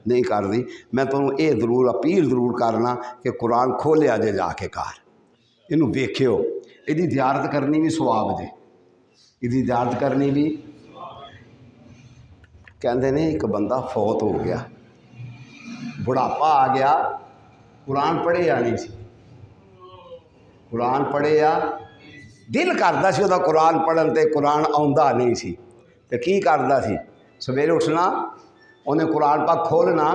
Speaker 1: نہیں کرتی، میں تو یہ ضرور اپیل ضرور کرنا کہ قرآن کھولیا جے جا کے کار، اینو ویکھیو، یہ زیارت کرنی بھی ثواب دے، یہ زیارت کرنی بھی، کہندے نے ایک بندہ فوت ہو گیا، بڑھاپا آ گیا، قرآن پڑھیا نہیں سی، قرآن پڑھیا دل کردا سی وہ قرآن پڑھن تے قرآن آਉਂਦਾ نہیں سی، تے کی کردا سی سویرے اٹھنا، انہیں قرآن پاک کھولنا،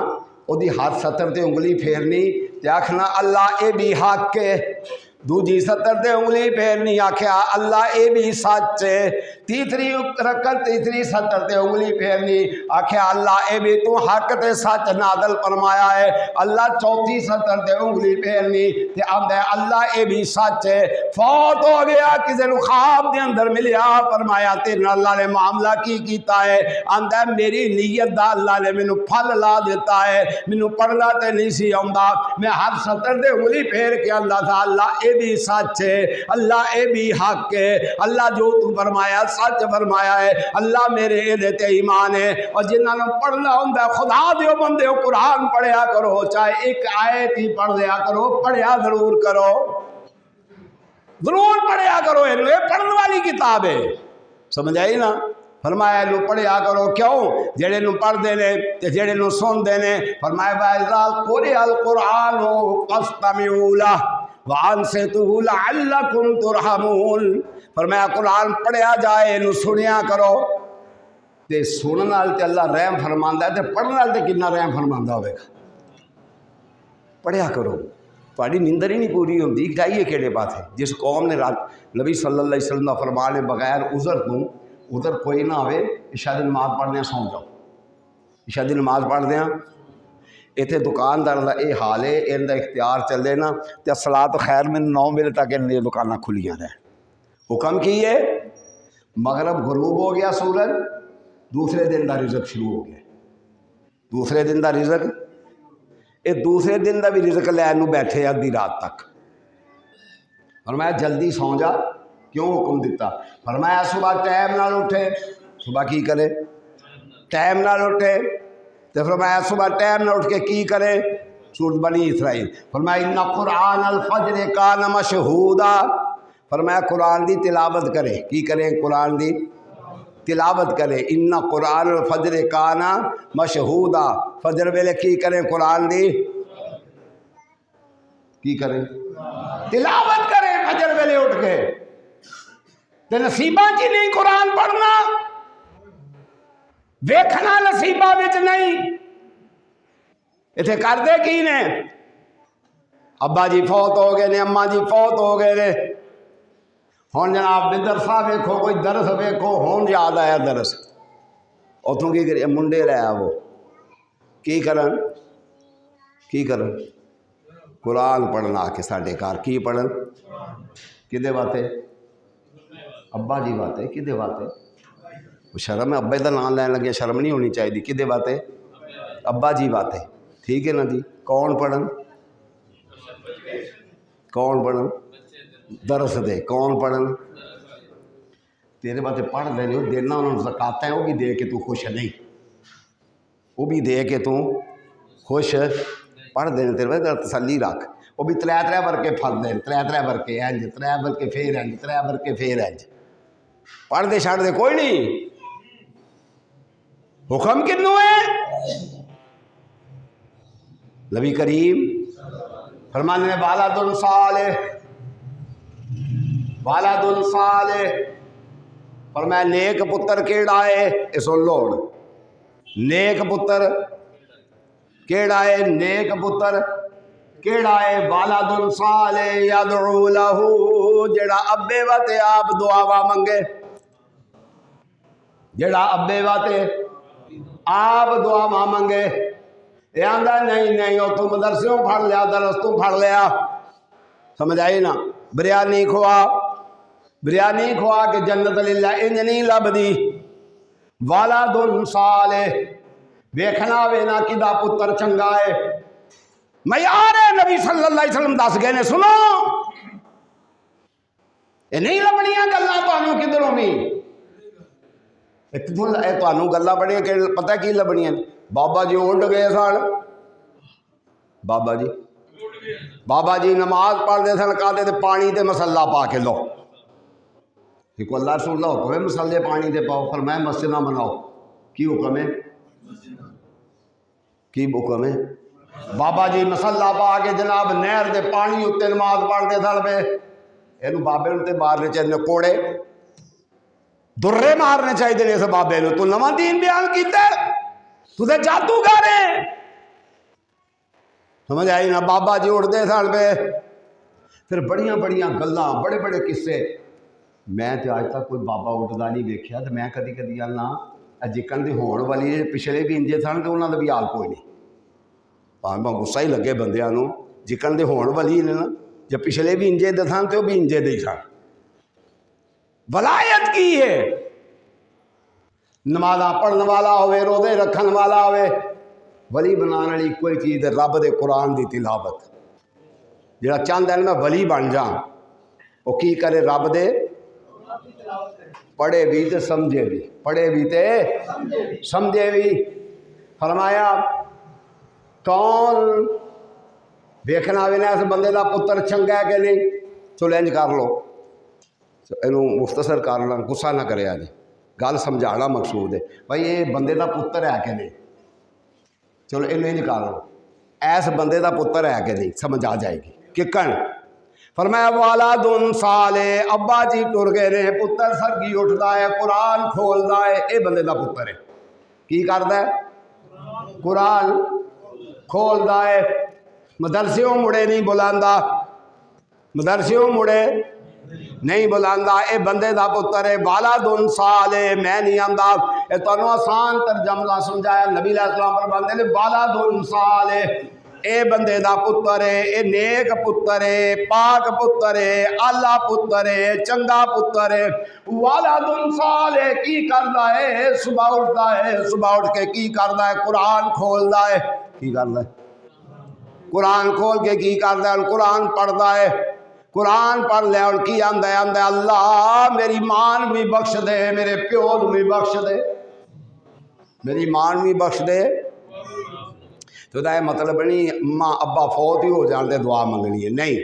Speaker 1: وہ دی ہاتھ سطر تے انگلی پھیرنی تے آکھنا اللہ اے بھی حق ہے، دوجی سطر تے انگلی پھیرنی آکھیا اللہ اے بھی سچ ہے، تیسری رکعت تیسری سطر تے انگلی پھیرنی آکھیا اللہ اے بھی تو حق تے سچ نازل فرمایا ہے، اللہ چوتھی سطر تے انگلی پھیرنی تے آندا ہے اللہ اے بھی سچ ہے۔ فوت ہو گیا، کسی نو خواب دے اندر ملیا، فرمایا تیرے نال اللہ نے معاملہ کی کیتا ہے، آندا ہے میری نیت دا اللہ نے مینوں پھل لا دیتا ہے، مینوں پڑھنا تے نہیں سی آندا، میں ہر سطر تے انگلی پھیر کے اللہ تھا اللہ اے اے بھی سچ ہے، اللہ اے بھی حق ہے، اللہ جو تو فرمایا سچ فرمایا ہے، اللہ میرے اے تے ایمان ہے۔ اور جنہاں نے پڑھنا ہوندا خدا دیو بندے قرآن پڑھیا کرو، چاہے ایک آیت ہی پڑھ لیا کرو، پڑھیا ضرور کرو، ضرور پڑھیا کرو، یہ پڑھنے والی کتاب ہے، سمجھ آئی نا؟ فرمایا لو پڑھیا کرو، کیوں؟ جڑے نو پڑھ دے نے تے جڑے نو سن دے نے، فرمایا وَإِذَا قُرِئَ الْقُرْآنُ فَاسْتَمِعُوا لَهُ وَأَنصِتُوا لَعَلَّكُمْ تُرْحَمُونَ۔ فرمایا قرآن پڑھیا جائے نو سنیا کرو، تے سنن نال تے اللہ رحم فرماندا ہے، تے پڑھن نال تے کتنا رحم فرماندا ہوے گا۔ پڑھیا کرو، تھوڑی نیندر ہی نہیں پوری ہوندی، جائیے کہڑے بات ہے؟ جس قوم نے رات نبی صلی اللہ علیہ وسلم کا فرمان ہے بغیر عذر تو ادھر کوئی نہ آوے، عشاء دی نماز پڑھنے سو جاؤ، عشاء دی نماز پڑھ دیاں اتنے دکاندار کا یہ حال ہے، ان کا اختیار چلے نا تو الصلاۃ خیر من 9 بجے تک ان دکانیں کھلیاں رہیں۔ حکم کی ہے مغرب غروب ہو گیا سورج، دوسرے دن کا رزق شروع ہو گیا، دوسرے دن کا رزق، یہ دوسرے دن کا بھی رزق لین بیٹھے ادھی رات تک۔ فرمایا جلدی سو جا، کیوں حکم دیتا؟ فرمایا صبح ٹائم نال اٹھے، صبح کی کرے؟ ٹائم نال اٹھے، تو فرمایا صبح ٹائم نہ اٹھ کے کی کرے؟ سورۃ بنی اسرائیل فرمایا ان قرآن الفجر کان مشہودا، فرمایا قرآن دی تلاوت کرے، کی کرے؟ قرآن دی تلاوت کرے، ان قرآن الفجر کان مشہودا، فجر ویلے کی کرے؟ قرآن دی کی کرے؟ تلاوت کرے فجر ویلے اٹھ کے۔ تے نصیبہ چی نہیں قرآن پڑھنا، ویکھنا نصیبہ وچ نہیں، اتنے کردے کی نے؟ ابا جی فوت ہو گئے نے، اماں جی فوت ہو گئے نے، ہوں جناب درسا ویکھو، کوئی درس ویکھو، ہوں یاد آیا درس، اتوں کی کرے؟ منڈے لے آو، کی کرن؟ کی کرن؟ قرآن پڑھنا آ کے ساڈے گھر کی پڑھن؟ کدے واسطے؟ ابا جی واسطے۔ کدے واسطے؟ شرم ہے، ابے کا نام لین لگے شرم نہیں ہونی چاہیے۔ کدے واسطے؟ ابا جی واسطے، ٹھیک ہے نا جی؟ کون پڑھن؟ کون پڑھن؟ درس دے کون پڑھن؟ تیرے واسطے پڑھ دے نہیں، دینا انہوں نے زکاتیں، وہ بھی دے کے تو خوش نہیں، وہ بھی دے کے تو خوش پڑھ دین، تیرے واسطے تسلی رکھ، وہ بھی 3 ورکے پھل دین، 3 ورکے انج، 3 ورکے پھر انج، 3 ورکے پھر انج، پڑھ دے چھڑ دے کوئی نہیں۔ حکم کنوں ہے؟ نبی کریم فرمانے میں والد صالح، والد صالح، فرمایا نیک پتر کیڑا ہے؟ یہ سن لو، نیک پتر کیڑا ہے؟ نیک پتر کیڑا ہے؟ والد صالح یدعو لہو، جڑا ابے واتے آپ دعاواں منگے، جڑا ابے واتے آپ دعاواں منگے، یہ آندا نہیں نہیں وہ تو مدرسوں پڑھ لیا، درس تو پڑھ لیا، سمجھ آئی نا؟ بریانی کھوا، بریانی کھوا کہ جنت للہ انج نہیں لبدی۔ والد صالح، ویکھنا وینا کدا پتر چنگا ہے، معیار ہے نبی صلی اللہ علیہ وسلم دس گئے نے، سنو یہ نہیں لبنیاں گلاں تانوں کدھروں بھی، تانوں گلاں بڑیاں کہ پتہ کی لبنیاں؟ بابا جی اٹھ گئے سن، بابا جی نماز پڑھتے سن، کہتے تھے پانی تے مسلح پا کے لو، دیکھو اللہ رسول اللہ حکم ہے مسلے پانی تے پاؤ، فرمایا مسجد نہ بناؤ، کی حکم ہے؟ کی حکم ہے؟ بابا جی مسلح پا کے جناب نہر دے پانی اتنے نماز پڑھتے سن پہ، یہ بابے تے مارنے چاہیے کوڑے درے مارنے چاہیے اس بابے نو، تو نواں دین بیان کیتا تو تے جادوگر ہے، سمجھ آئی نا؟ بابا جی اٹھتے سن پہ، پھر بڑیاں بڑیاں گلاں، بڑے بڑے قصے، میں تے آج تک کوئی بابا اٹھتا نہیں دیکھا، تو میں کدی کدی آنا جکن دی ہون والی پچھلے بھی انجے سن تو انہوں کا بھی حال کوئی نہیں، میں غصہ ہی لگے بندیاں نو، جکن دے ہون والی نے نا، جب پچھلے بھی انجے دے سن تو وہ بھی انجے دے سن۔ ولایت کی ہے؟ نمازاں پڑھن والا ہوئے، روزے رکھن والا ہوئے، ولی بنانے والی کوئی چیز رب دے قرآن دی تلاوت، جڑا چاہتا ہے میں ولی بن جا وہ کی کرے رب دے پڑھے بھی تے سمجھے بھی، پڑھے بھی تے سمجھے بھی۔ فرمایا کون دیکھنا بھی اس بندے دا پتر چنگا ہے کہ نہیں، چلو انج کر لو، اینوں مختصر کر لیں، غصہ نہ کرے جی، گل سمجھانا مقصود ہے بھائی یہ بندے دا پتر ہے کہ نہیں، چلو اینوں انج کر لو، ایس بندے دا پتر ہے کہ نہیں، سمجھ آ جائے گی ککن۔ فرمایا والد صالح، ابا جی ٹر گئے نے، پتر سرگی اٹھتا ہے، قرآن کھولتا ہے، اے بندے دا پتر ہے، کی کرتا ہے؟ قرآن کھولتا ہے، مدرسیوں مڑے نہیں بلاندا، مدرسیوں مڑے نہیں بلاندا، اے بندے دا پتر ہے۔ والد صالح میں نہیں آندا، اے تانوں آسان ترجمہ سمجھایا، نبی علیہ السلام فرماندے نے والد صالح، اے بندے دا پتر ہے، اے نیک پتر ہے، پاک پتر ہے، اعلیٰ پتر ہے، چنگا پتر ہے۔ والد صالح کی کردا ہے؟ صبح اٹھتا ہے، صبح اٹھ کے کی کردا ہے؟ قرآن کھولدا ہے، کی کردا ہے؟ قرآن کھول کے کی کردا ہے؟ قرآن پڑھدا ہے، قرآن پڑھ لیا اور کی آندا ہے؟ آندا ہے اللہ میری ماں نوں بھی بخش دے، میرے پیو نوں بھی بخش دے، میری ماں نوں بھی بخش دے۔ تو یہ مطلب نہیں ماں ابا فوت ہی ہو جان تے دعا منگنی ہے، نہیں،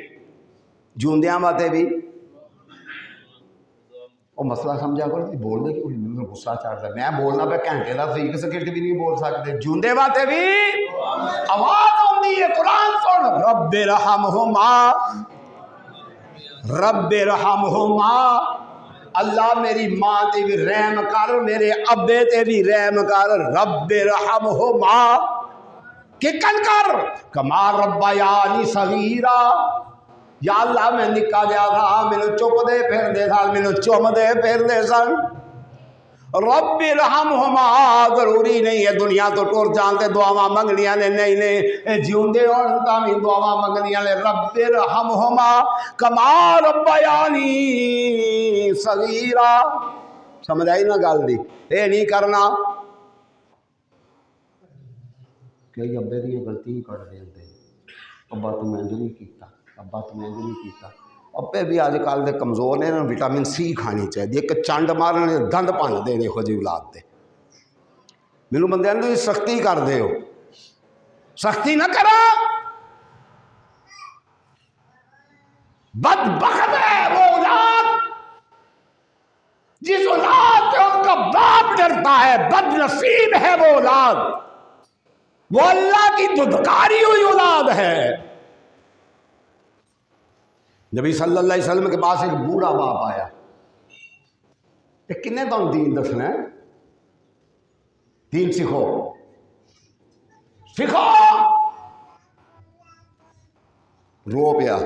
Speaker 1: جوندیاں واسطے بھی وہ مسئلہ سمجھا کرو، بولنے کی مجھے غصہ چڑھتا ہے، میں بولنا پہ گھنٹے کا ایک سیکنڈ بھی نہیں بول سکتے، جوندے واسطے بھی آواز آتی ہے، قرآن سن، رب رحمہما، رب رحمہما، اللہ میری ماں تے بھی رحم کر، میرے ابے تے بھی رحم کر، رب رحمہما کن کر کما ربیانی صغیرا، یا اللہ میں نکا دیا تھا مینو چپ دے پھر دے سن، مینو چم دے پھر دے سن، رب رحمہما ضروری نہیں ہے دنیا تو ٹر جانتے دعاواں منگنیاں نے، نہیں نہیں جیوندے ہون تاں بھی دعاواں منگنیاں نے، رب رحمہما کما ربیانی صغیرا۔ سمجھ آئی نا گل دی؟ اے نہیں کرنا کئی ابے دی غلطی کر دیں ابا تو میں جو نہیں کیتا، ابا تو میں جو نہیں کیتا۔ ابے بھی اج کل دے کمزور نے، وٹامن سی کھانی چاہیے، ایک چنڈ مارنے دند بھن دے نے یہو جی اولاد دے۔ مینو بندے نے سختی کر دے ہو، سختی نہ کرا، بدبخت ہے وہ اولاد جس اولاد سے اس کا باپ ڈرتا ہے، بد نصیب ہے وہ اولاد، وہ اللہ کی دھتکاری ہوئی اولاد ہے۔ نبی صلی اللہ علیہ وسلم کے پاس ایک بوڑھا باپ آیا، کنے تم دین دسنا ہے؟ دین سکھو، سکھو، رو پیا،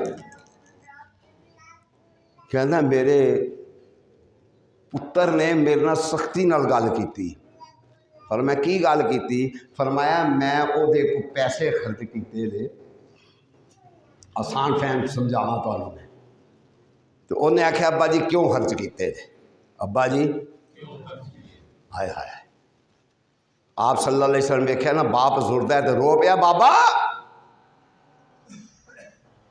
Speaker 1: کہنا میرے پتر نے میرے نال سختی نال گل کیتی، اور میں کی گل کیتی؟ فرمایا میں او دے کو پیسے خرچ کیتے لے، آسان فہم سمجھاواں تانوں میں، تو انہیں آخیا ابا جی کیوں خرچ کیتے تھے؟ ابا جی ہائے ہائے، آپ صلی اللہ علیہ وسلم دیکھا نا باپ زردا ہے تو رو پیا، بابا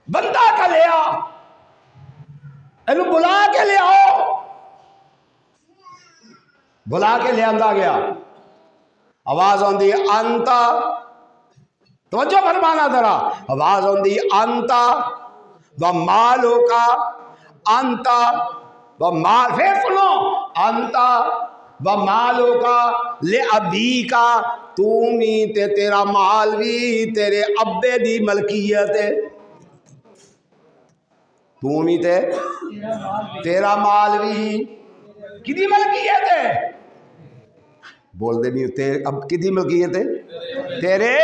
Speaker 1: بندہ کا لیا اینو بلا کے لے آؤ، بلا کے لے آندا گیا، آواز آندی انتا، توجہ فرمانا ذرا، آواز آندی انتا و مالو کا، انتا و مال، پھر سنو، انتا و مالو کا لے ابی کا، تمی تے تیرا مال بھی تیرے ابے دی ملکیت ہے، تمی تے تیرا مال بھی کدی ملکیت ہے؟ بول دے نہیں، اب کدی ملکیت ہے؟ تیرے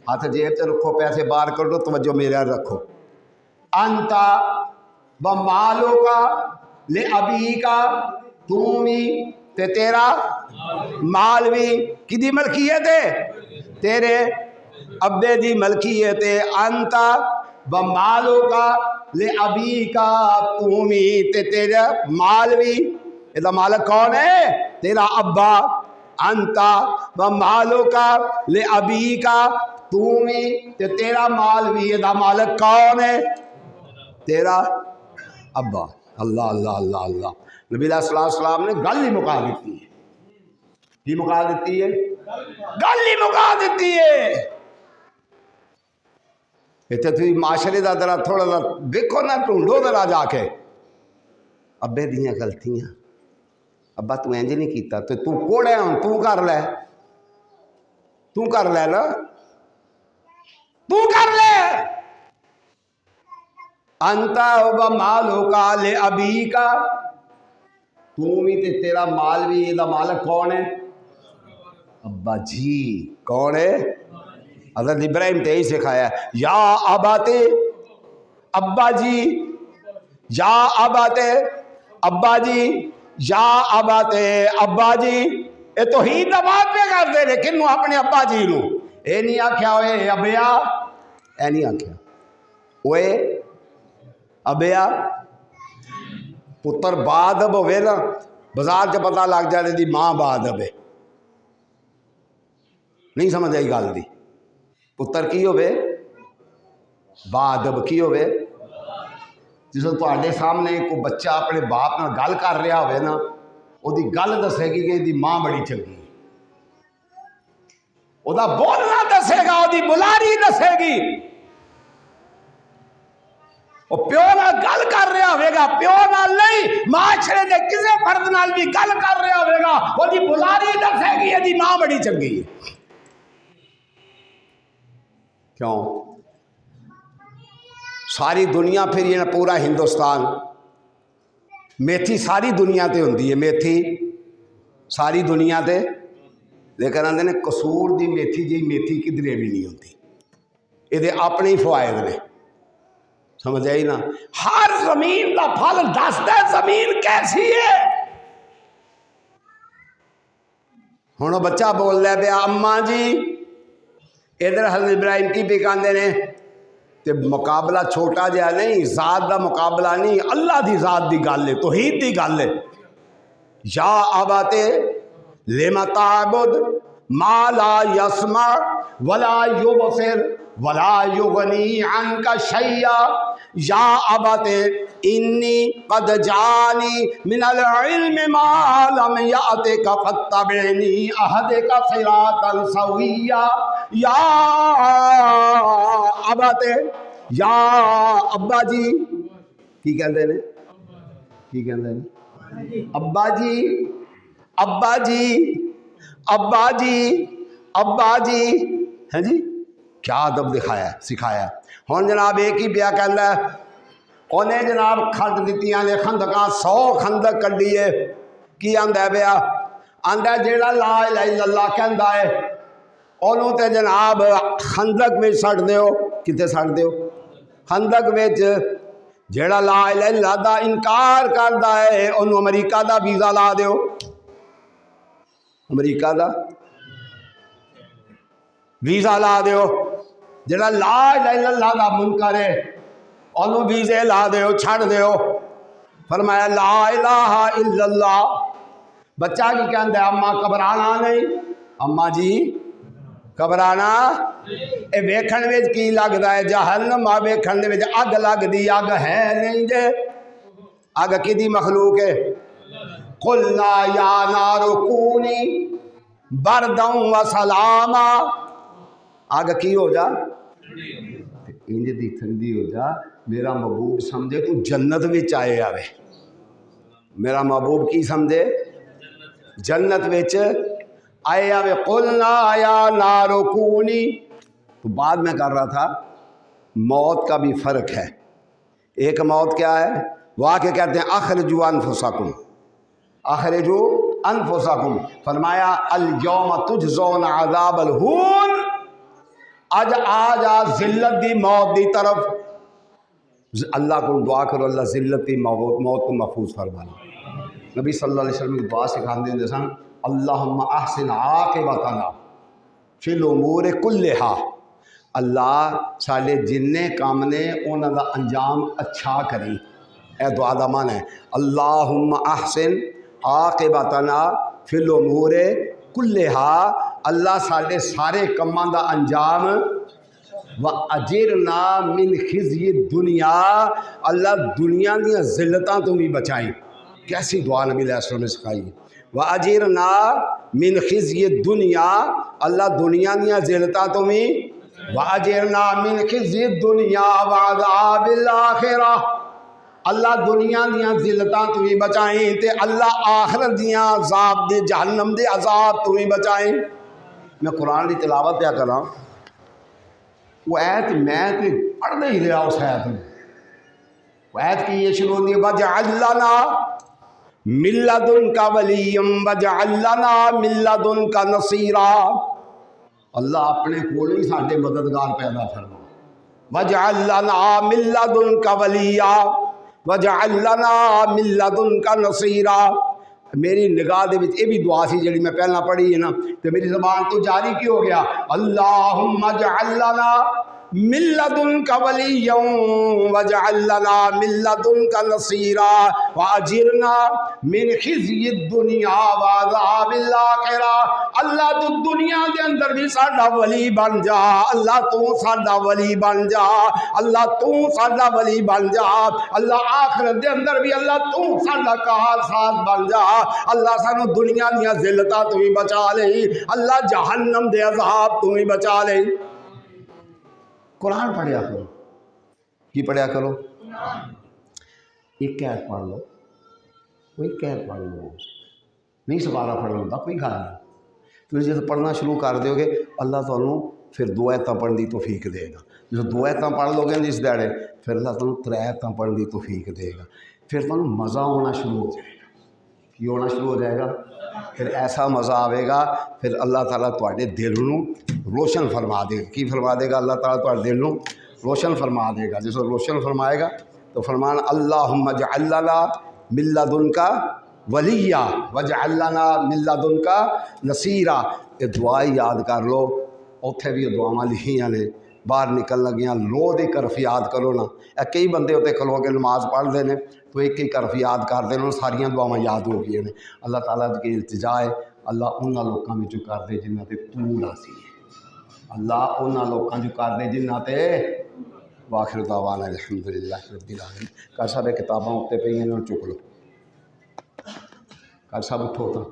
Speaker 1: ہاتھ جیب سے رکھو، پیسے باہر کر دو، توجہ میرے رکھو، انتا و مالو کا لے ابی کا، تمی تے تیرا مال بھی کدی ملکیت ہے؟ تیرے ابے دی ملکیت ہے، انتا و مالو کا لے ابی کا، تمی تے تیرا مال بھی، یہ مالک کون ہے؟ تیرا ابا، انتا و مالو کا لے ابی کا، تو بھی تے تیرا مال بھی، یہ مالک کون ہے؟ تیرا ابا۔ اللہ اللہ اللہ اللہ، نبی علیہ السلام نے گل ہی مکا دیتی ہے۔ کی مکا دیتی ہے؟ گل ہی مکا دیتی ہے۔ اتنے تھی معاشرے کا ذرا تھوڑا سا دیکھو نا، ڈھونڈو ذرا جا کے ابے دیاں غلطیاں۔ ابا تو انج نہیں کیتا تو کوڑے ہوں، تو کر لے، تو کر لے نا، تو کر لے۔ انتا و مالو کا لے ابی کا، تو بھی تے تیرا مال بھی، یہ مالک کون ہے؟ ابا جی۔ کون ہے؟ حضرت ابراہیم تے ہی سکھایا ہے، یا اباتے، ابا جی، یا اباتے، ابا جی، یا اباتے، ابا جی۔ یہ تو ہی دبات پہ کرتے رہے کنو؟ اپنے ابا جی نو۔ اے نہیں آکھیا ہوئے ابیا، اے نہیں آکھیا ہوئے ابیا۔ پتر بادب ہوئے نا، بازار چ پتہ لگ جائے دی ماں بادب ہے۔ نہیں سمجھ آئی گل دی؟ پتر کی ہوئے؟ بادب کی ہوئے؟ جس تے سامنے کوئی بچہ اپنے باپ نال گل کر رہا ہوئے نا، وہ گل دسے گی کہ دی ماں بڑی چنگی، وہ بولنا دسے گا، وہ بلاری دسے گی۔ وہ پیو نال گل کر رہا ہوئے گا، پیو نال نہیں، معاشرے دے کسے فرد نال بھی گل کر رہا ہوئے گا، وہ بلاری دسے گی یہ ماں بڑی چنگی ہے۔ کیوں؟ ساری دنیا پھر یہ پورا ہندوستان، میتھی ساری دنیا تے ہوندی ہے، میتھی ساری دنیا تے، لیکن آندے نے قصور دی میتھی جی میتھی کدھرے بھی نہیں ہوتی، یہ اپنے ہی فوائد نے۔ سمجھ آئی نا؟ ہر زمین کا پھل دستا ہے زمین کیسی ہے۔ ہوں بچہ بول رہا پیا اماں جی، ادھر حضرت ابراہیم کی بھی کہندے نے تے مقابلہ چھوٹا جہا نہیں، ذات دا مقابلہ نہیں، اللہ دی ذات دی گل ہے، توحید دی گل ہے۔ یا اباتے لم تعبد ما لا يسمع ولا يبصر ولا يغني عنك شيئا یا اباتے انی قد جانی من العلم ما لم یأتک فاتبعنی اہدک صراطا سویا۔ یا اباتے، یا ابا جی، کی کہندے نے؟ کی کہندے نے؟ ابا جی، ابا جی، ابا جی، ابا جی، ہے جی؟ کیا ادب دکھایا سکھایا۔ ہوں جناب ایک ہی پیا کہندا ہے، انہیں جناب کھڈ دتیاں نے خندقاں، 100 خندق کڈیے۔ کی آندا ہے پیا؟ آندا ہے جیڑا لا الہ الا اللہ کہندا ہے انہوں تے جناب خندق میں سٹ دیو۔ کتے سٹ دیو؟ خندق میں۔ جیڑا لا الہ الا اللہ دا انکار کردا ہے انہوں امریکہ دا ویزا لا دیو۔ امریکہ دا ویزا لا دیو۔ جڑا لا الہ الا اللہ دا منکر ہے انہوں ویزے لا دیو، چھڑ دیو۔ فرمایا لا الہ الا اللہ۔ بچہ کی کہندہ ہے اماں گھبرانا نہیں، اماں جی گھبرانا۔ اے ویکھن وچ کی لگدا ہے؟ جہنم آ ویکھن دے وچ اگ لگدی، اگ ہے نہیں جے۔ اگ کدی مخلوق ہے؟ قلنا یا نار کونی بردا و سلاما۔ اگ کی ہو جا؟ انج دی ٹھنڈی ہو جا۔ میرا محبوب سمجھے تو جنت وچ آئے آوے۔ میرا محبوب کی سمجھے؟ جنت وچ آئے آوے۔ قلنا یا نار کونی۔ تو بعد میں کر رہا تھا موت کا بھی فرق ہے۔ ایک موت کیا ہے؟ وہ آ کے کہتے ہیں اخرجوا انفسکم، اخرجوا انفسکم۔ فرمایا الیوم تجزون عذاب الہون۔ اج آ جا ذلت دی موت دی طرف۔ اللہ کو دعا کرو اللہ ذلت دی موت کو محفوظ فرمانا۔ نبی صلی اللہ علیہ وسلم کی دعا سکھاندے ہوندے سن، اللہم احسن عاقبتنا فی الامور کلہا۔ اللہ سارے جننے کام نے انہاں دا انجام اچھا کری۔ اے دعا دا معنی ہے اللہم احسن عاقبتنا فی الامور کلہا۔ اللہ سارے کماں دا انجام وَأَجِرْنَا مِنْ خِزْيِ الدُّنْيَا، اللہ دنیا دیا ذلتاں تو بھی بچائیں۔ کیسی دعا نبی علیہ السلام نے سکھائی ہے۔ وَأَجِرْنَا مِنْ خِزْيِ الدُّنْيَا، اللہ دنیا دیا ذلتاں تو بھی، وَأَجِرْنَا مِنْ خِزْيِ الدُّنْيَا وَعَذَابِ الْآخِرَةِ، اللہ دنیا دیاں ذلتاں تو بھی بچائیں تے اللہ آخرت دیاں عذاب دے جہنم دے عذاب تو بھی بچائیں۔ میں قرآن دی تلاوت پیا کراں، وہ ایت میں تے پڑھ نہیں رہا اس ایت میں، وہ ایت کی یہ شروع ہوتی ہے وَجْعَلْ لَنَا مِن لَّدُنْكَ وَلِيًّا وَجْعَلْ لَنَا مِن لَّدُنْكَ نَصِيرًا، اللہ اپنے کول ہی ساڈے مددگار پیدا فرما۔ وَجْعَلْ لَنَا مِن لَّدُنْكَ وَلِيًّا وَجْعَلْ لَنَا مِن لَّدُنْكَ نَصِيرًا، میری نگاہ دے وچ یہ بھی دعا سی جڑی میں پہلا پڑھی ہے نا، تو میری زبان تو جاری کی ہو گیا، اللہم اجعل لنا من لدنک ولییا واجعل لنا من لدنک نصیرا واجرنا من خزی الدنیا وعذاب الاخرہ، اللہ تو دنیا دے اندر بھی ساڈا ولی بن جا، اللہ تو ساڈا ولی بن جا، اللہ تو ساڈا ولی بن جا، اللہ آخرت دے اندر بھی اللہ تو ساڈا کار ساز بن جا، اللہ سانو دنیا دیا ذلتاں تو بھی بچا لے، اللہ جہنم دے عذاب تو بھی بچا لے۔ قرآن پڑھیا کرو، کی پڑھیا کرو؟ ایک آیت پڑھ لو، ایک آیت پڑھ لو، نہیں سپارہ پڑھنا ہوتا کوئی گل نہیں، تم جب پڑھنا شروع کر دیو گے اللہ تمہیں پھر دو آیتاں پڑھنے کی توفیق دے گا، جب دو آیتاں پڑھ لو گے جس دیہڑے پھر اللہ تمہیں ترے آیتاں پڑھنے کی توفیق دے گا، پھر تمہیں مزہ ہونا شروع ہو جائے گا، کی ہونا شروع ہو جائے گا، پھر ایسا مزہ آئے گا، پھر اللہ تعالیٰ تواڈے دل نو روشن فرما دے گا، کی فرما دے گا اللہ تعالیٰ تواڈے دل نو روشن فرما دے گا، جس کو روشن فرمائے گا تو فرمان اللہم اجعل لنا من لدنک ولییا واجعل لنا من لدنک نصیرا، یہ دعا یاد کر لو، اتھے بھی دعاواں لکھیاں نے، باہر نکل لگیاں لو دی کرف یاد کرو نا، کئی بندے اتنے کھلو کے نماز پڑھتے ہیں تو ایک ایک حرف یاد کرتے ہیں، ساریاں دعاواں یاد ہو گئی ہیں، اللہ تعالیٰ کی التجا ہے اللہ انہاں لوکاں وچوں کر دے جنہاں تے تو راضی ہے، اللہ انہاں لوکاں جو کر دے جنہاں تے واخر دعوانا الحمدللہ رب العالمین۔ کل صاحب کتاباں اتنے پہ انہوں چک لو، کل صاحب اٹھو تو